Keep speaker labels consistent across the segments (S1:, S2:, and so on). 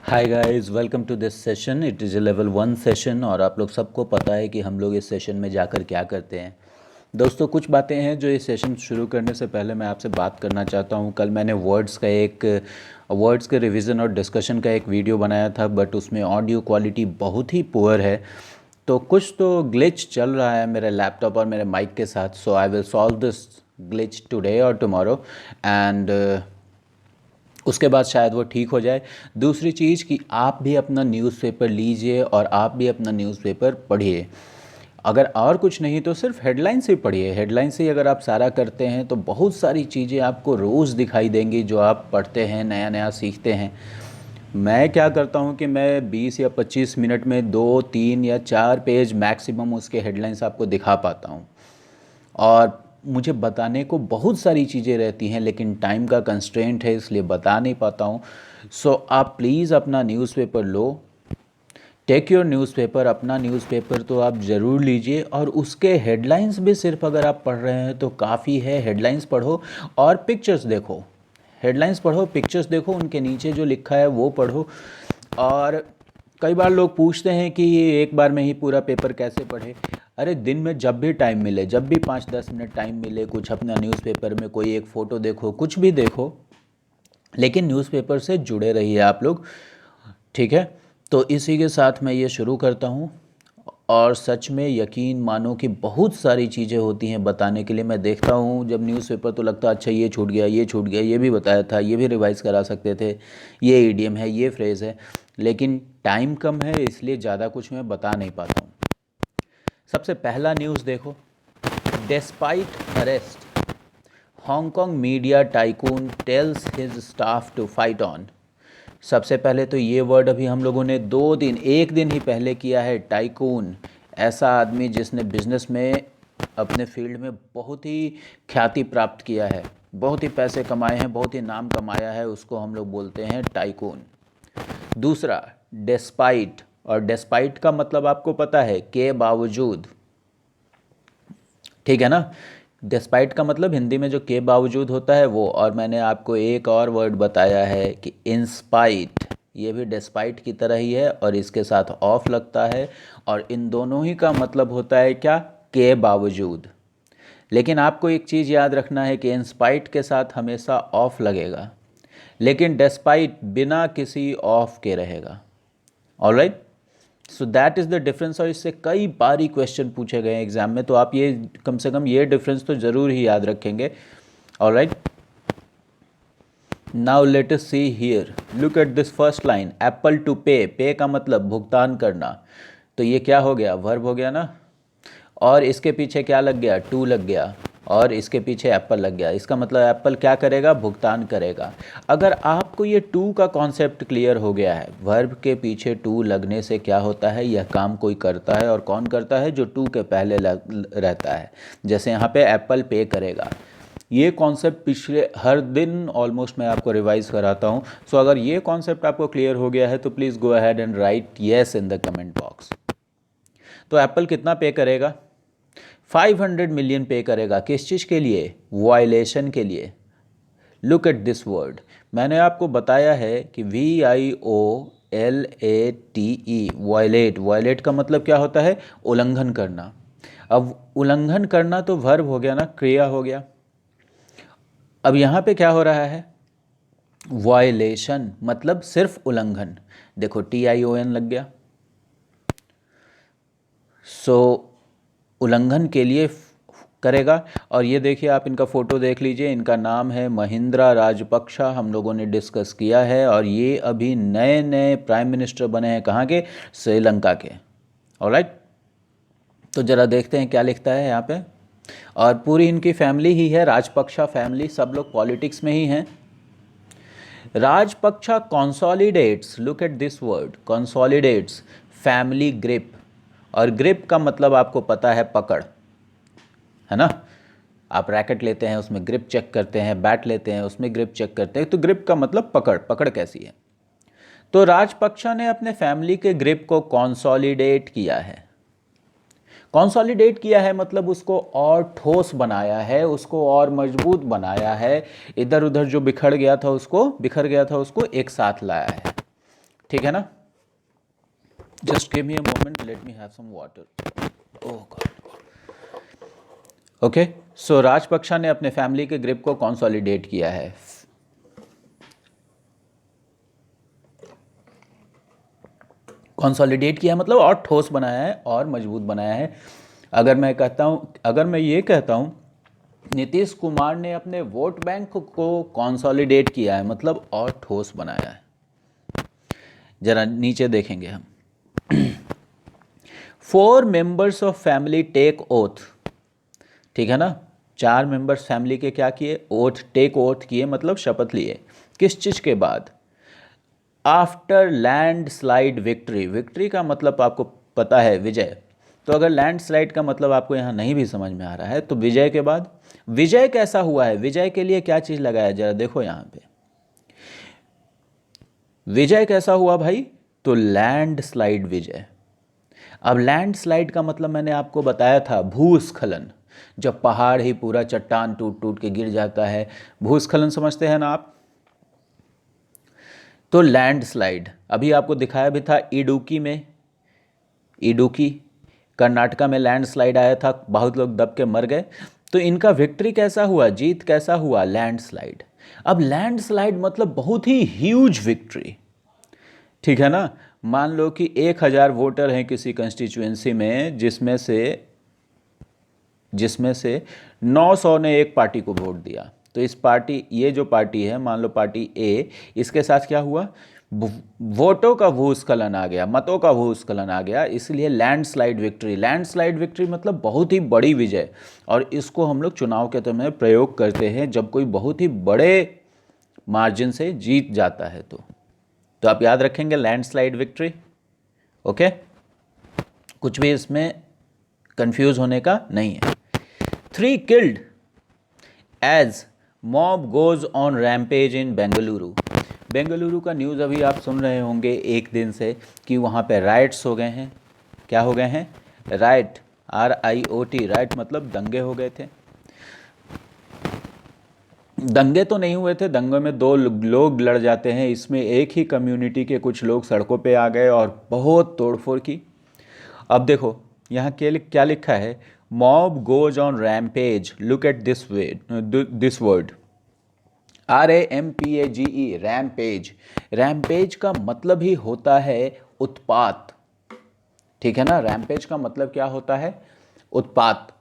S1: Hi guys, welcome to this session. It is a level 1 session और आप लोग सबको पता है कि हम लोग इस सेशन में जाकर क्या करते हैं। दोस्तों, कुछ बातें हैं जो इस सेशन शुरू करने से पहले मैं आपसे बात करना चाहता हूं। कल मैंने वर्ड्स के रिवीजन और डिस्कशन का एक वीडियो बनाया था, बट उसमें ऑडियो क्वालिटी बहुत ही पुअर है। तो कुछ तो ग्लिच चल रहा है मेरे लैपटॉप और मेरे माइक के साथ। So I will solve this glitch today और टुमारो एंड उसके बाद शायद वो ठीक हो जाए। दूसरी चीज़ कि आप भी अपना न्यूज़पेपर लीजिए और आप भी अपना न्यूज़पेपर पढ़िए। अगर और कुछ नहीं तो सिर्फ हेडलाइन से पढ़िए। हेडलाइन से ही अगर आप सारा करते हैं तो बहुत सारी चीज़ें आपको रोज़ दिखाई देंगी जो आप पढ़ते हैं, नया नया सीखते हैं। मैं क्या करता हूँ कि मैं 20 या 25 मिनट में 2, 3 या 4 पेज मैक्सिमम उसके हेडलाइंस आपको दिखा पाता हूँ। और मुझे बताने को बहुत सारी चीज़ें रहती हैं, लेकिन टाइम का कंस्ट्रेंट है, इसलिए बता नहीं पाता हूँ। सो आप प्लीज़ अपना न्यूज़पेपर लो। Take your newspaper. अपना न्यूज़पेपर तो आप ज़रूर लीजिए और उसके हेडलाइंस भी सिर्फ अगर आप पढ़ रहे हैं तो काफ़ी है। हेडलाइंस पढ़ो और पिक्चर्स देखो। हेडलाइंस पढ़ो, पिक्चर्स देखो, उनके नीचे जो लिखा है वो पढ़ो। और कई बार लोग पूछते हैं कि ये एक बार में ही पूरा पेपर कैसे पढ़े। अरे दिन में जब भी टाइम मिले, जब भी 5-10 मिनट टाइम मिले, कुछ अपना न्यूज़पेपर में कोई एक फ़ोटो देखो, कुछ भी देखो, लेकिन न्यूज़पेपर से जुड़े रहिए आप लोग। ठीक है। तो इसी के साथ मैं ये शुरू करता हूँ। और सच में यकीन मानो कि बहुत सारी चीज़ें होती हैं बताने के लिए। मैं देखता हूँ जब न्यूज़पेपर तो लगता है अच्छा ये छूट गया, ये छूट गया, ये भी बताया था, ये भी रिवाइज़ करा सकते थे, ये ईडियम है, ये फ्रेज़ है। लेकिन टाइम कम है इसलिए ज़्यादा कुछ मैं बता नहीं पाता हूँ। सबसे पहला न्यूज़ देखो। Despite arrest, Hong Kong media tycoon tells his staff to fight on. सबसे पहले तो ये वर्ड अभी हम लोगों ने 2 दिन, एक दिन ही पहले किया है। टाइकून, ऐसा आदमी जिसने बिजनेस में अपने फील्ड में बहुत ही ख्याति प्राप्त किया है, बहुत ही पैसे कमाए हैं, बहुत ही नाम कमाया है, उसको हम लोग बोलते हैं टाइकून। दूसरा, डेस्पाइट। और डेस्पाइट का मतलब आपको पता है, के बावजूद। ठीक है ना। डिस्पाइट का मतलब हिंदी में जो के बावजूद होता है वो। और मैंने आपको एक और वर्ड बताया है कि इंस्पाइट, ये भी डिस्पाइट की तरह ही है और इसके साथ ऑफ लगता है। और इन दोनों ही का मतलब होता है क्या, के बावजूद। लेकिन आपको एक चीज़ याद रखना है कि इंस्पाइट के साथ हमेशा ऑफ लगेगा, लेकिन डिस्पाइट बिना किसी ऑफ के रहेगा। Alright. So that is the difference. और इससे कई बार ही क्वेश्चन पूछे गए हैं एग्जाम में, तो आप ये कम से कम ये डिफरेंस तो ज़रूर ही याद रखेंगे। Alright. Now let us see here, look at this first line, Apple to pay. Pay का मतलब भुगतान करना। तो ये क्या हो गया, वर्ब हो गया ना। और इसके पीछे क्या लग गया, टू लग गया। और इसके पीछे एप्पल लग गया। इसका मतलब एप्पल क्या करेगा, भुगतान करेगा। अगर आपको ये टू का कॉन्सेप्ट क्लियर हो गया है, वर्ब के पीछे टू लगने से क्या होता है, यह काम कोई करता है। और कौन करता है, जो टू के पहले रहता है। जैसे यहाँ पे एप्पल पे करेगा। ये कॉन्सेप्ट पिछले हर दिन ऑलमोस्ट मैं आपको रिवाइज कराता हूँ। सो अगर ये कॉन्सेप्ट आपको क्लियर हो गया है तो please go ahead and right yes in the comment box. तो एप्पल कितना पे करेगा, 500 मिलियन पे करेगा। किस चीज़ के लिए, वायलेशन के लिए। Look at this word. मैंने आपको बताया है कि VIOLATE, वायलेट। वायलेट का मतलब क्या होता है, उल्लंघन करना। अब उल्लंघन करना तो वर्ब हो गया ना, क्रिया हो गया। अब यहाँ पे क्या हो रहा है, वायलेशन मतलब सिर्फ उल्लंघन। देखो TION लग गया। सो उल्लंघन के लिए करेगा। और ये देखिए, आप इनका फ़ोटो देख लीजिए। इनका नाम है महिंद्रा राजपक्षा, हम लोगों ने डिस्कस किया है। और ये अभी नए नए प्राइम मिनिस्टर बने हैं, कहाँ के, श्रीलंका के। ऑलराइट। तो ज़रा देखते हैं क्या लिखता है यहाँ पे। और पूरी इनकी फैमिली ही है, राजपक्षा फैमिली, सब लोग पॉलिटिक्स में ही हैं। Rajapaksa consolidates, look at this word, consolidates family grip. और ग्रिप का मतलब आपको पता है, पकड़, है ना। आप रैकेट लेते हैं उसमें ग्रिप चेक करते हैं, बैट लेते हैं उसमें ग्रिप चेक करते हैं। तो ग्रिप का मतलब पकड़, पकड़ कैसी है। तो राजपक्षा ने अपने फैमिली के ग्रिप को कॉन्सोलिडेट किया है। कॉन्सोलिडेट किया है मतलब उसको और ठोस बनाया है, उसको और मजबूत बनाया है। इधर उधर जो बिखर गया था उसको एक साथ लाया है। ठीक है ना? Just give me a moment, let me have some water. Oh God. Okay, so Rajapaksa ने अपने फैमिली के ग्रिप को कंसोलिडेट किया है। कंसोलिडेट किया मतलब और ठोस बनाया है और मजबूत बनाया है। अगर मैं ये कहता हूँ नीतीश कुमार ने अपने वोट बैंक को कंसोलिडेट किया है, मतलब और ठोस बनाया है। जरा नीचे देखेंगे हम। 4 members of family take oath, ठीक है ना? 4 मेंबर्स फैमिली के क्या किए? ओथ, टेक ओथ किए, मतलब शपथ लिए। किस चीज के बाद? After landslide victory. विक्ट्री का मतलब आपको पता है विजय, तो अगर लैंडस्लाइड का मतलब आपको यहाँ नहीं भी समझ में आ रहा है तो विजय के बाद। विजय कैसा हुआ है? विजय के लिए क्या चीज लगाया, जरा देखो यहाँ पे विजय कैसा हुआ भाई? तो लैंडस्लाइड विजय। अब लैंडस्लाइड का मतलब मैंने आपको बताया था भूस्खलन, जब पहाड़ ही पूरा चट्टान टूट टूट के गिर जाता है, भूस्खलन समझते हैं ना आप? तो लैंडस्लाइड अभी आपको दिखाया भी था इडुक्की में। इडुक्की कर्नाटका में लैंडस्लाइड आया था, बहुत लोग दब के मर गए। तो इनका विक्ट्री कैसा हुआ, जीत कैसा हुआ? लैंडस्लाइड। अब लैंडस्लाइड मतलब बहुत ही ह्यूज विक्ट्री, ठीक है ना? मान लो कि 1000 वोटर हैं किसी कंस्टिट्यूएंसी में, जिसमें से 900 ने एक पार्टी को वोट दिया। तो इस पार्टी, ये जो पार्टी है, मान लो पार्टी ए, इसके साथ क्या हुआ? वोटों का भूस्खलन आ गया, मतों का भूस्खलन आ गया, इसलिए लैंडस्लाइड विक्ट्री। लैंडस्लाइड विक्ट्री मतलब बहुत ही बड़ी विजय, और इसको हम लोग चुनाव के समय प्रयोग करते हैं जब कोई बहुत ही बड़े मार्जिन से जीत जाता है। तो आप याद रखेंगे लैंडस्लाइड विक्ट्री। ओके, कुछ भी इसमें कंफ्यूज होने का नहीं है। 3 killed as mob goes on rampage in Bengaluru. Bengaluru का न्यूज़ अभी आप सुन रहे होंगे एक दिन से कि वहाँ पे राइट्स हो गए हैं। क्या हो गए हैं? राइट, RIOT, राइट मतलब दंगे हो गए थे। दंगे तो नहीं हुए थे, दंगे में 2 लोग लड़ जाते हैं, इसमें एक ही कम्युनिटी के कुछ लोग सड़कों पे आ गए और बहुत तोड़फोड़ की। अब देखो यहाँ क्या लिखा है? Mob goes on rampage, look at this word RAMPAGE, rampage. Rampage का मतलब ही होता है उत्पात, ठीक है ना? रैम्पेज का मतलब क्या होता है? उत्पात।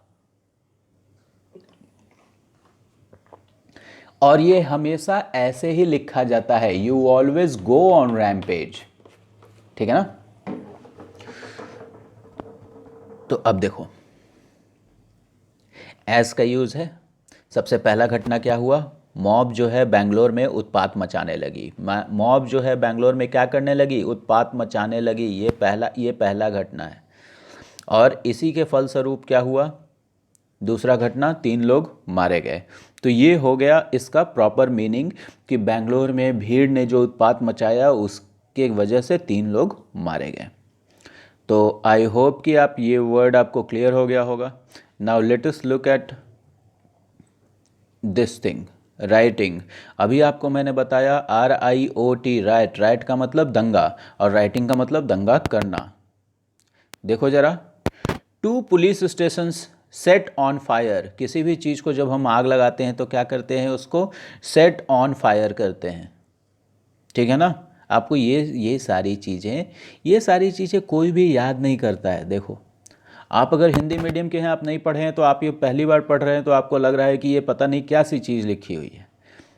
S1: और ये हमेशा ऐसे ही लिखा जाता है, you always go on rampage, ठीक है ना? तो अब देखो एज का यूज है। सबसे पहला घटना क्या हुआ? मॉब जो है बेंगलोर में उत्पात मचाने लगी। मॉब जो है बेंगलोर में क्या करने लगी? उत्पात मचाने लगी। ये पहला घटना है। और इसी के फलस्वरूप क्या हुआ? दूसरा घटना, 3 लोग मारे गए। तो ये हो गया इसका प्रॉपर मीनिंग कि बेंगलोर में भीड़ ने जो उत्पात मचाया उसके वजह से 3 लोग मारे गए। तो आई होप कि आप ये वर्ड आपको क्लियर हो गया होगा। Now let us look at this thing, writing. अभी आपको मैंने बताया RIOT, राइट। राइट का मतलब दंगा, और राइटिंग का मतलब दंगा करना। देखो जरा, 2 police stations set on fire. किसी भी चीज़ को जब हम आग लगाते हैं तो क्या करते हैं? उसको सेट ऑन फायर करते हैं, ठीक है ना? आपको ये सारी चीज़ें कोई भी याद नहीं करता है। देखो, आप अगर हिंदी मीडियम के हैं, आप नहीं पढ़े हैं, तो आप ये पहली बार पढ़ रहे हैं तो आपको लग रहा है कि ये पता नहीं क्या सी चीज़ लिखी हुई है।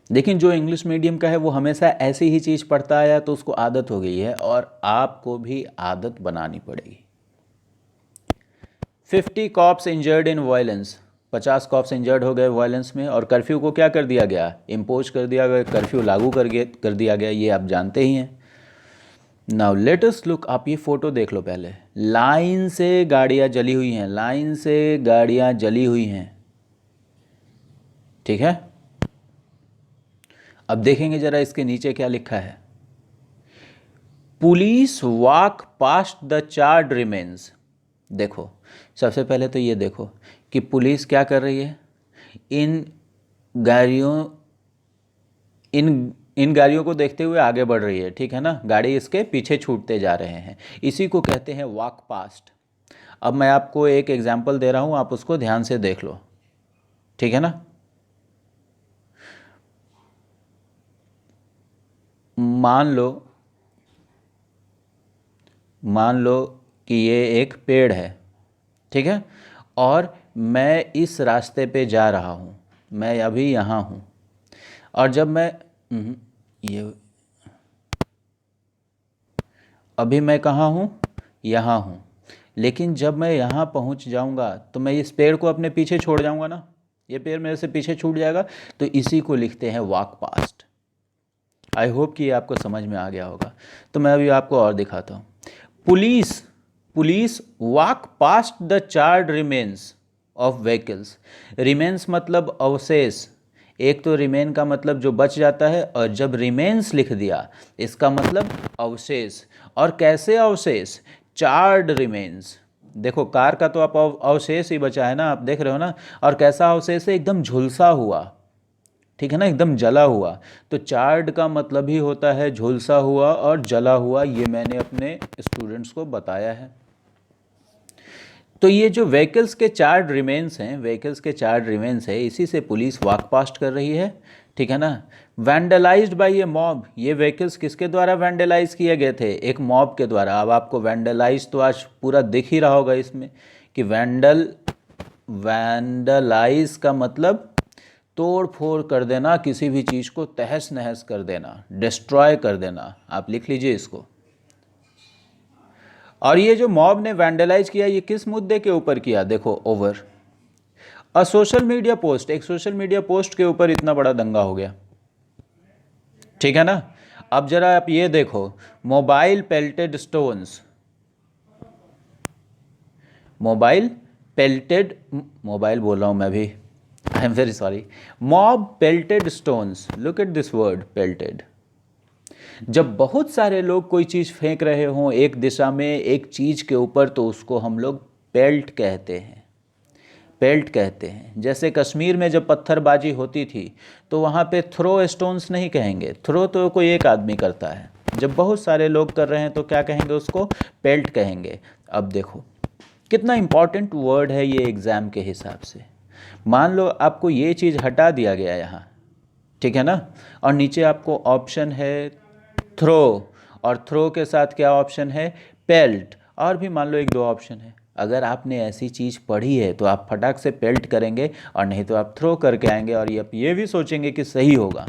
S1: लेकिन जो इंग्लिश मीडियम का है वो हमेशा ऐसी ही चीज़ पढ़ता आया, तो उसको आदत हो गई है, और आपको भी आदत बनानी पड़ेगी। 50 cops injured in violence. 50 cops injured हो गए वायलेंस में, और कर्फ्यू को क्या कर दिया गया? इम्पोज कर दिया गया, कर्फ्यू लागू कर दिया गया, ये आप जानते ही हैं। नाउ लेट अस लुक, आप ये फोटो देख लो पहले। लाइन से गाड़ियां जली हुई हैं, लाइन से गाड़ियां जली हुई हैं, ठीक है? अब देखेंगे जरा इसके नीचे क्या लिखा है। Police walk past the charred remains. देखो, सबसे पहले तो ये देखो कि पुलिस क्या कर रही है? इन गाड़ियों इन इन गाड़ियों को देखते हुए आगे बढ़ रही है, ठीक है ना, गाड़ी इसके पीछे छूटते जा रहे हैं, इसी को कहते हैं वॉक पास्ट। अब मैं आपको एक एग्जाम्पल दे रहा हूँ, आप उसको ध्यान से देख लो, ठीक है ना। मान लो कि ये एक पेड़ है, ठीक है, और मैं इस रास्ते पे जा रहा हूँ, मैं अभी यहाँ हूँ, और जब मैं ये अभी मैं कहाँ हूँ, यहाँ हूँ, लेकिन जब मैं यहाँ पहुँच जाऊँगा तो मैं इस पेड़ को अपने पीछे छोड़ जाऊँगा ना, ये पेड़ मेरे से पीछे छूट जाएगा, तो इसी को लिखते हैं वॉक पास्ट। आई होप कि ये आपको समझ में आ गया होगा। तो मैं अभी आपको और दिखाता हूँ। Police police walk past the charred remains of vehicles. Remains मतलब अवशेष, एक तो रिमेन का मतलब जो बच जाता है, और जब रिमेन्स लिख दिया इसका मतलब अवशेष। और कैसे अवशेष? Chard remains. देखो कार का तो आप अवशेष ही बचा है ना, आप देख रहे हो ना, और कैसा अवशेष है? एकदम झुलसा हुआ, ठीक है ना, एकदम जला हुआ। तो चार्ड का मतलब ही होता है झुलसा हुआ और जला हुआ, ये मैंने अपने स्टूडेंट्स को बताया है। तो ये जो व्हीकल्स के चार्ड रिमेन्स हैं, व्हीकल्स के चार्ड रिमेन्स है, इसी से पुलिस वॉक पास्ट कर रही है, ठीक है ना। वैंडलाइज्ड बाय ए मॉब, ये व्हीकल्स किसके द्वारा वैंडलाइज किए गए थे? एक मॉब के द्वारा। अब आपको वैंडलाइज तो आज पूरा दिख ही रहा होगा इसमें कि वैंडलाइज का मतलब तोड़ फोड़ कर देना, किसी भी चीज़ को तहस नहस कर देना, डिस्ट्रॉय कर देना। आप लिख लीजिए इसको। और ये जो मॉब ने वैंडलाइज किया, ये किस मुद्दे के ऊपर किया? देखो, over a social media post, एक सोशल मीडिया पोस्ट के ऊपर इतना बड़ा दंगा हो गया, ठीक है ना। अब जरा आप ये देखो, मोबाइल पेल्टेड स्टोन्स, मोबाइल बोल रहा हूं मैं भी, I am very sorry. Mob pelted stones, look at this word pelted. जब बहुत सारे लोग कोई चीज़ फेंक रहे हों एक दिशा में, एक चीज़ के ऊपर, तो उसको हम लोग पेल्ट कहते हैं, पेल्ट कहते हैं। जैसे कश्मीर में जब पत्थरबाजी होती थी तो वहाँ पे थ्रो स्टोन्स नहीं कहेंगे, थ्रो तो कोई एक आदमी करता है, जब बहुत सारे लोग कर रहे हैं तो क्या कहेंगे? उसको पेल्ट कहेंगे। अब देखो कितना इंपॉर्टेंट वर्ड है ये एग्ज़ाम के हिसाब से। मान लो आपको ये चीज़ हटा दिया गया यहाँ, ठीक है ना, और नीचे आपको ऑप्शन है थ्रो, और थ्रो के साथ क्या ऑप्शन है? पेल्ट, और भी मान लो एक दो ऑप्शन है। अगर आपने ऐसी चीज़ पढ़ी है तो आप फटाक से पेल्ट करेंगे, और नहीं तो आप थ्रो करके आएंगे, और ये भी सोचेंगे कि सही होगा।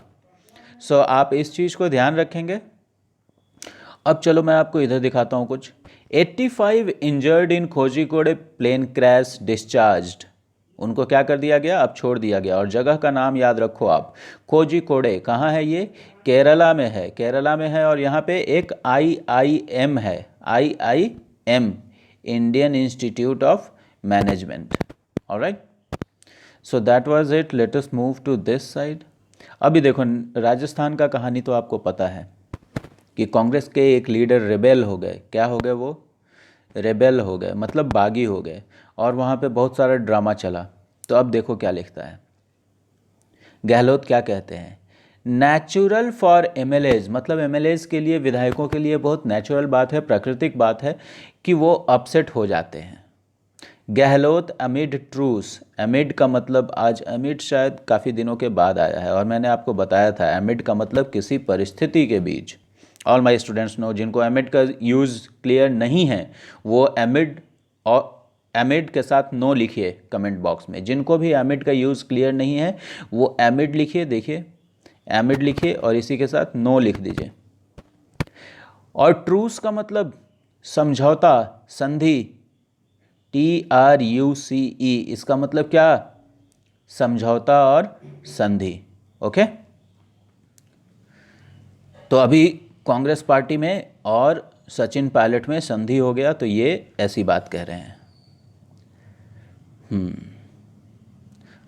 S1: सो आप इस चीज़ को ध्यान रखेंगे। अब चलो मैं आपको इधर दिखाता हूँ कुछ। 85 injured in Kozhikode plane crash discharged, उनको क्या कर दिया गया? अब छोड़ दिया गया। और जगह का नाम याद रखो आप, कोझिकोडे। कहाँ है ये? केरला में है, केरला में है। और यहाँ पे एक IIM है, IIM, Indian institute of management. Alright, so that was it. Let us move to this side. अभी देखो, राजस्थान का कहानी तो आपको पता है कि कांग्रेस के एक लीडर रेबेल हो गए। क्या हो गए वो? रेबेल हो गए, मतलब बागी हो गए, और वहाँ पे बहुत सारा ड्रामा चला। तो अब देखो क्या लिखता है गहलोत, क्या कहते हैं? नेचुरल फॉर MLAs, मतलब MLAs के लिए, विधायकों के लिए बहुत नेचुरल बात है, प्राकृतिक बात है कि वो अपसेट हो जाते हैं। गहलोत अमिड ट्रूस, अमिड का मतलब, आज अमिड शायद काफ़ी दिनों के बाद आया है, और मैंने आपको बताया था अमिड का मतलब किसी परिस्थिति के बीच। ऑल माई स्टूडेंट्स नो, जिनको एमिड का यूज़ क्लियर नहीं है वो एमिड और एमिड के साथ नो लिखिए कमेंट बॉक्स में। जिनको भी एमिड का यूज़ क्लियर नहीं है वो एमिड लिखिए, देखिए एमिड लिखिए और इसी के साथ नो लिख दीजिए। और ट्रूस का मतलब समझौता, संधि, TRUCE, इसका मतलब क्या? समझौता और संधि। ओके, तो अभी कांग्रेस पार्टी में और सचिन पायलट में संधि हो गया, तो ये ऐसी बात कह रहे हैं।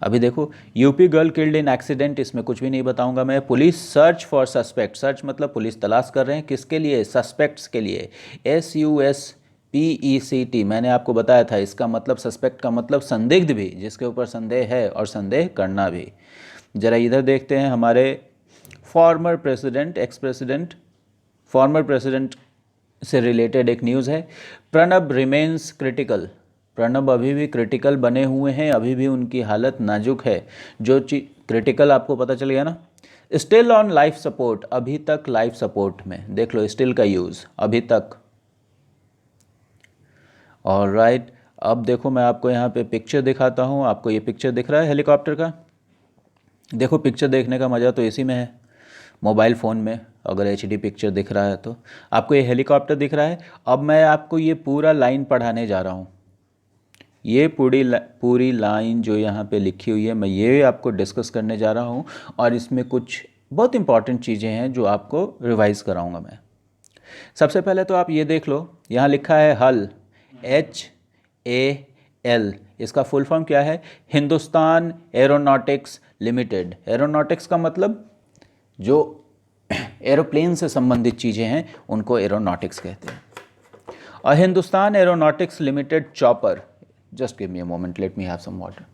S1: अभी देखो, UP girl killed in accident, इसमें कुछ भी नहीं बताऊंगा मैं। Police search for suspect, search मतलब पुलिस तलाश कर रहे हैं, किसके लिए? सस्पेक्ट्स के लिए। SUSPECT, मैंने आपको बताया था, इसका मतलब सस्पेक्ट का मतलब संदिग्ध भी, जिसके ऊपर संदेह है, और संदेह करना भी। जरा इधर देखते हैं, हमारे former president, ex president, former president से रिलेटेड एक न्यूज़ है। प्रणब रिमेन्स क्रिटिकल, प्रणब अभी भी क्रिटिकल बने हुए हैं, अभी भी उनकी हालत नाजुक है। जो चीज क्रिटिकल आपको पता चल गया ना। स्टिल ऑन लाइफ सपोर्ट, अभी तक लाइफ सपोर्ट में, देख लो स्टिल का यूज़, अभी तक। और राइट, अब देखो मैं आपको यहाँ पे पिक्चर दिखाता हूँ। आपको ये पिक्चर दिख रहा है हेलीकॉप्टर का? देखो पिक्चर देखने का मज़ा तो इसी में है, मोबाइल फ़ोन में अगर एचडी पिक्चर दिख रहा है तो। आपको ये हेलीकॉप्टर दिख रहा है। अब मैं आपको ये पूरा लाइन पढ़ाने जा रहा हूँ। ये पूरी लाइन जो यहाँ पे लिखी हुई है, मैं ये आपको डिस्कस करने जा रहा हूँ। और इसमें कुछ बहुत इंपॉर्टेंट चीज़ें हैं जो आपको रिवाइज़ कराऊँगा मैं। सबसे पहले तो आप ये देख लो, यहाँ लिखा है हल, HAL। इसका फुल फॉर्म क्या है? Hindustan aeronautics limited. एरोनॉटिक्स का मतलब जो एरोप्लेन से संबंधित चीज़ें हैं उनको एरोनॉटिक्स कहते हैं। और Hindustan aeronautics limited chopper, just give me a moment, let me have some water.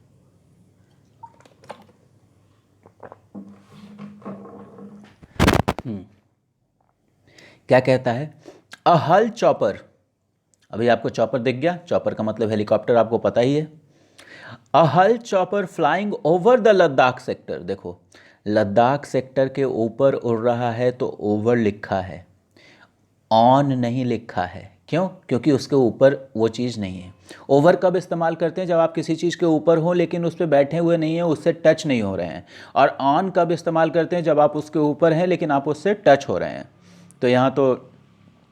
S1: क्या कहता है? अ हल चॉपर, अभी आपको चॉपर दिख गया, चॉपर का मतलब हेलीकॉप्टर, आपको पता ही है। अ हल chopper flying over the Ladakh sector, देखो लद्दाख सेक्टर के ऊपर उड़ रहा है तो ओवर लिखा है, ऑन नहीं लिखा है। क्यों? क्योंकि उसके ऊपर वो चीज़ नहीं है। ओवर कब इस्तेमाल करते हैं? जब आप किसी चीज़ के ऊपर हो लेकिन उस पर बैठे हुए नहीं हैं, उससे टच नहीं हो रहे हैं। और ऑन कब इस्तेमाल करते हैं? जब आप उसके ऊपर हैं लेकिन आप उससे टच हो रहे हैं। तो यहाँ तो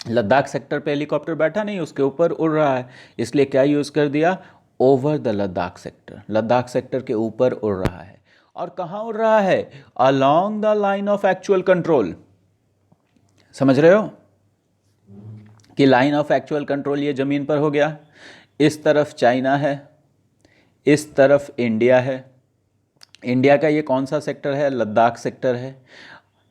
S1: लद्दाख सेक्टर पे हेलीकॉप्टर बैठा नहीं, उसके ऊपर उड़ रहा है, इसलिए क्या यूज़ कर दिया? Over the Ladakh sector, Ladakh sector के ऊपर उड़ रहा है। और कहाँ उड़ रहा है? Along the line of actual control. समझ रहे हो कि लाइन ऑफ एक्चुअल कंट्रोल ये ज़मीन पर हो गया। इस तरफ चाइना है, इस तरफ इंडिया है। इंडिया का ये कौन सा सेक्टर है? लद्दाख सेक्टर है।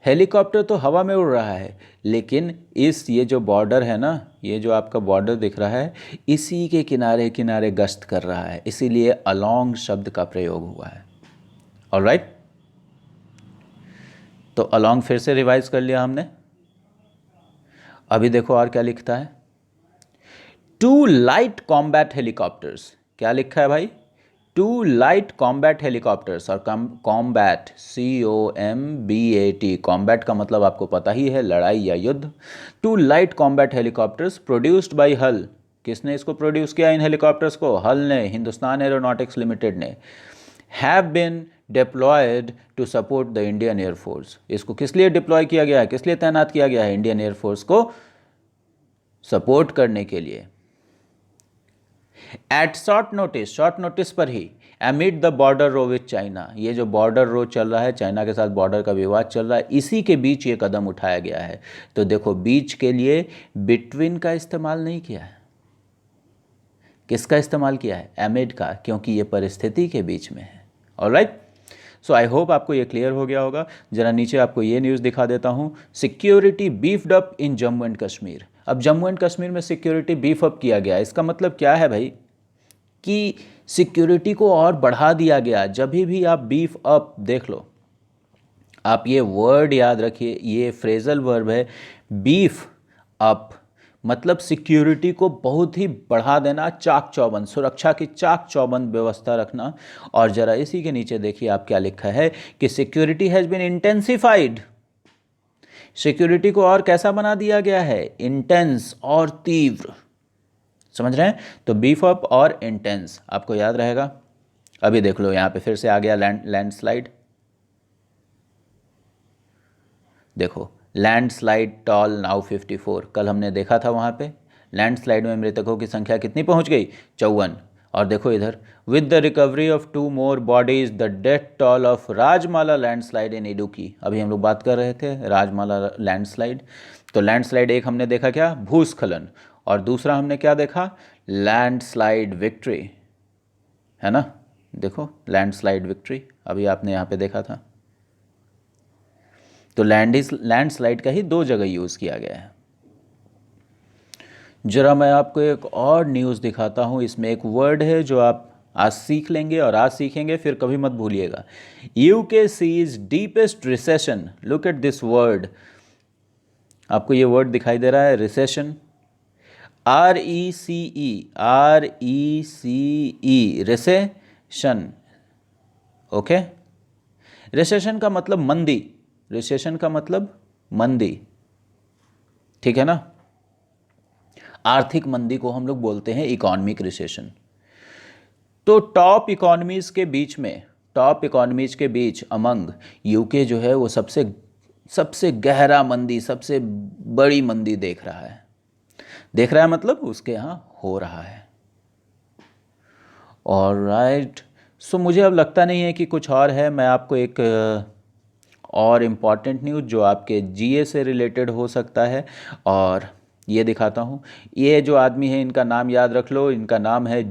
S1: हेलीकॉप्टर तो हवा में उड़ रहा है, लेकिन ये जो बॉर्डर है ना, ये जो आपका बॉर्डर दिख रहा है, इसी के किनारे किनारे गश्त कर रहा है, इसीलिए अलोंग शब्द का प्रयोग हुआ है। ऑलराइट, तो अलोंग फिर से रिवाइज कर लिया हमने। अभी देखो और क्या लिखता है? टू लाइट कॉम्बैट हेलीकॉप्टर्स, क्या लिखा है भाई? टू लाइट कॉम्बैट हेलीकॉप्टर्स, और कॉम्बैट COMBAT, कॉम्बैट का मतलब आपको पता ही है, लड़ाई या युद्ध। Two light combat helicopters produced by HAL, किसने इसको प्रोड्यूस किया इन हेलीकॉप्टर्स को? हल ने, हिंदुस्तान एरोनॉटिक्स लिमिटेड ने। Have been deployed to support the Indian air force, इसको किस लिए डिप्लॉय किया गया है, किस लिए तैनात किया गया है? इंडियन एयरफोर्स को सपोर्ट करने के लिए। एट शॉर्ट नोटिस पर ही, amid the border row with China, ये जो बॉर्डर रो चल रहा है, चाइना के साथ बॉर्डर का विवाद चल रहा है, इसी के बीच ये कदम उठाया गया है। तो देखो बीच के लिए बिटवीन का इस्तेमाल नहीं किया है, किसका इस्तेमाल किया है? एमिड का, क्योंकि ये परिस्थिति के बीच में है। ऑलराइट, सो आई होप आपको ये क्लियर हो गया होगा। जरा नीचे आपको ये न्यूज़ दिखा देता हूँ, security beefed up in Jammu and Kashmir. अब जम्मू एंड कश्मीर में सिक्योरिटी बीफ अप किया गया, इसका मतलब क्या है भाई? कि सिक्योरिटी को और बढ़ा दिया गया। जब भी आप बीफ अप देख लो, आप ये वर्ड याद रखिए, ये फ्रेजल वर्ब है, बीफ अप मतलब सिक्योरिटी को बहुत ही बढ़ा देना, चाक चौबंद, सुरक्षा की चाक चौबंद व्यवस्था रखना। और ज़रा इसी के नीचे देखिए आप क्या लिखा है कि security has been intensified, security को और कैसा बना दिया गया है? इंटेंस और तीव्र। समझ रहे हैं? तो बीफ अप और इंटेंस आपको याद रहेगा। अभी देख लो यहाँ पे फिर से आ गया लैंडस्लाइड, देखो लैंडस्लाइड टॉल नाउ 54, कल हमने देखा था वहाँ पे लैंडस्लाइड में मृतकों की संख्या कितनी पहुँच गई? 54। और देखो इधर, with the recovery of 2 more bodies the death toll of Rajamala landslide in Idukki. अभी हम लोग बात कर रहे थे राजमाला लैंडस्लाइड। तो लैंडस्लाइड एक हमने देखा क्या? भूस्खलन। और दूसरा हमने क्या देखा? लैंडस्लाइड विक्ट्री, है ना? देखो लैंडस्लाइड विक्ट्री अभी आपने यहाँ पे देखा था। तो लैंडस्लाइड का ही 2 जगह यूज़ किया गया है। जरा मैं आपको एक और न्यूज़ दिखाता हूँ, इसमें एक वर्ड है जो आप आज सीख लेंगे और आज सीखेंगे, फिर कभी मत भूलिएगा। UK sees deepest recession, look at this word, आपको ये वर्ड दिखाई दे रहा है, recession, RECE, recession, okay. Recession का मतलब मंदी, रिसेशन का मतलब मंदी, ठीक है ना। आर्थिक मंदी को हम लोग बोलते हैं इकोनॉमिक रिसेशन। तो टॉप इकोनॉमीज के बीच अमंग यूके जो है वो सबसे गहरा मंदी, सबसे बड़ी मंदी देख रहा है मतलब उसके यहाँ हो रहा है। ऑलराइट, सो मुझे अब लगता नहीं है कि कुछ और है। मैं आपको एक और इम्पॉर्टेंट न्यूज़ जो आपके जीए से रिलेटेड हो सकता है और ये दिखाता हूँ। ये जो आदमी है, इनका नाम याद रख लो, इनका नाम है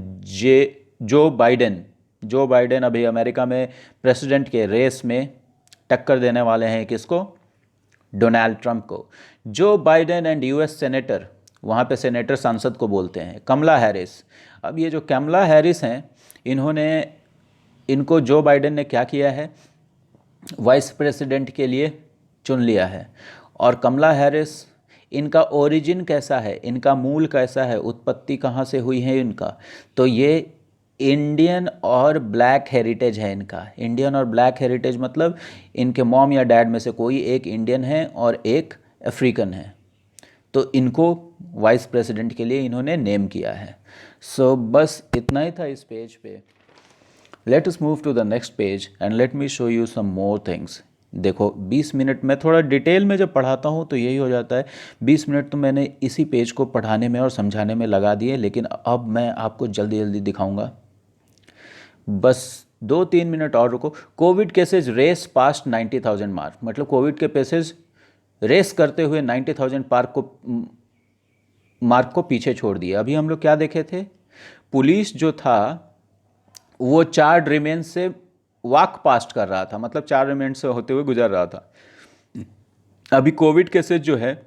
S1: जो बाइडेन। जो बाइडेन अभी अमेरिका में प्रेसिडेंट के रेस में टक्कर देने वाले हैं किसको? डोनाल्ड ट्रंप को। Joe Biden and US senator, वहाँ पे सेनेटर सांसद को बोलते हैं, कमला हैरिस। अब ये जो कमला हैरिस हैं, इनको जो बाइडेन ने क्या किया है, वाइस प्रेसिडेंट के लिए चुन लिया है। और कमला हैरिस, इनका ओरिजिन कैसा है, इनका मूल कैसा है, उत्पत्ति कहाँ से हुई है इनका, तो ये इंडियन और ब्लैक हेरिटेज है इनका। इंडियन और ब्लैक हेरिटेज मतलब इनके मॉम या डैड में से कोई एक इंडियन है और एक अफ्रीकन है। तो इनको वाइस प्रेसिडेंट के लिए इन्होंने नेम किया है। सो बस इतना ही था इस पेज पे। Let us move to the next page and let me show you some more things. देखो 20 मिनट में थोड़ा डिटेल में जब पढ़ाता हूँ तो यही हो जाता है, 20 मिनट तो मैंने इसी पेज को पढ़ाने में और समझाने में लगा दिए, लेकिन अब मैं आपको जल्दी जल्दी दिखाऊंगा। बस 2-3 मिनट और रुको। Covid cases race past 90,000 mark, मतलब कोविड के केसेज रेस करते हुए 90,000 मार्क को पीछे छोड़ दिया। अभी हम लोग क्या देखे थे, पुलिस जो था वो 4 रिमेन से वॉक पास्ट कर रहा था, मतलब 4 रिमेन से होते हुए गुजर रहा था। अभी कोविड केसेज जो है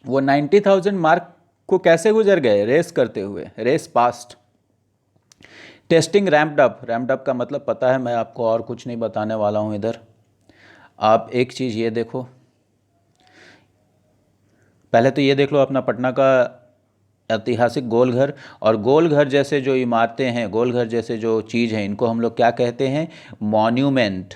S1: वो 90,000 मार्क को कैसे गुजर गए, रेस करते हुए, रेस पास्ट। टेस्टिंग रैम्प्ड अप का मतलब पता है, मैं आपको और कुछ नहीं बताने वाला हूँ इधर। आप एक चीज़ ये देखो, पहले तो ये देख लो अपना पटना का ऐतिहासिक गोलघर, और गोलघर जैसे जो इमारतें हैं, गोलघर जैसे जो चीज़ हैं, इनको हम लोग क्या कहते हैं, मॉन्यूमेंट।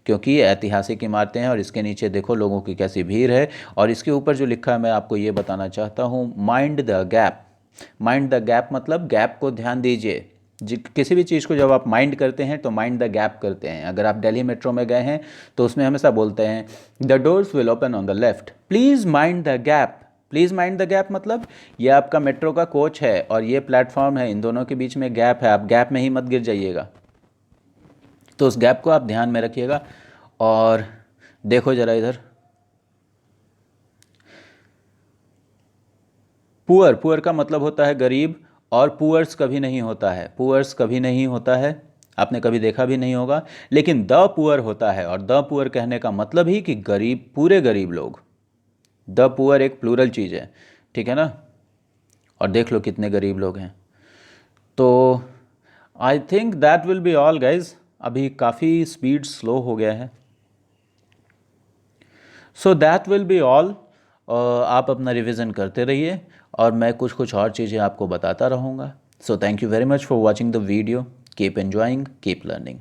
S1: क्योंकि ये ऐतिहासिक इमारतें हैं। और इसके नीचे देखो लोगों की कैसी भीड़ है, और इसके ऊपर जो लिखा है मैं आपको ये बताना चाहता हूँ, mind the gap. Mind the gap मतलब गैप को ध्यान दीजिए। किसी भी चीज़ को जब आप माइंड करते हैं तो माइंड द गैप करते हैं। अगर आप दिल्ली मेट्रो में गए हैं तो उसमें हमेशा बोलते हैं the doors will open on the left, please mind the gap. Please mind the gap मतलब ये आपका मेट्रो का कोच है और ये प्लेटफॉर्म है, इन दोनों के बीच में गैप है, आप गैप में ही मत गिर जाइएगा। तो उस गैप को आप ध्यान में रखिएगा। और देखो ज़रा इधर, पुअर का मतलब होता है गरीब, और पुअर्स कभी नहीं होता है, पुअर्स कभी नहीं होता है, आपने कभी देखा भी नहीं होगा, लेकिन द पुअर होता है। और द पुअर कहने का मतलब ही कि गरीब, पूरे गरीब लोग। द पुअर एक प्लूरल चीज़ है, ठीक है ना। और देख लो कितने गरीब लोग हैं। तो I think that will be all guys. अभी काफ़ी स्पीड स्लो हो गया है। So that will be all. आप अपना रिवीजन करते रहिए और मैं कुछ और चीज़ें आपको बताता रहूँगा। So thank you very much for watching the video. Keep enjoying, keep learning.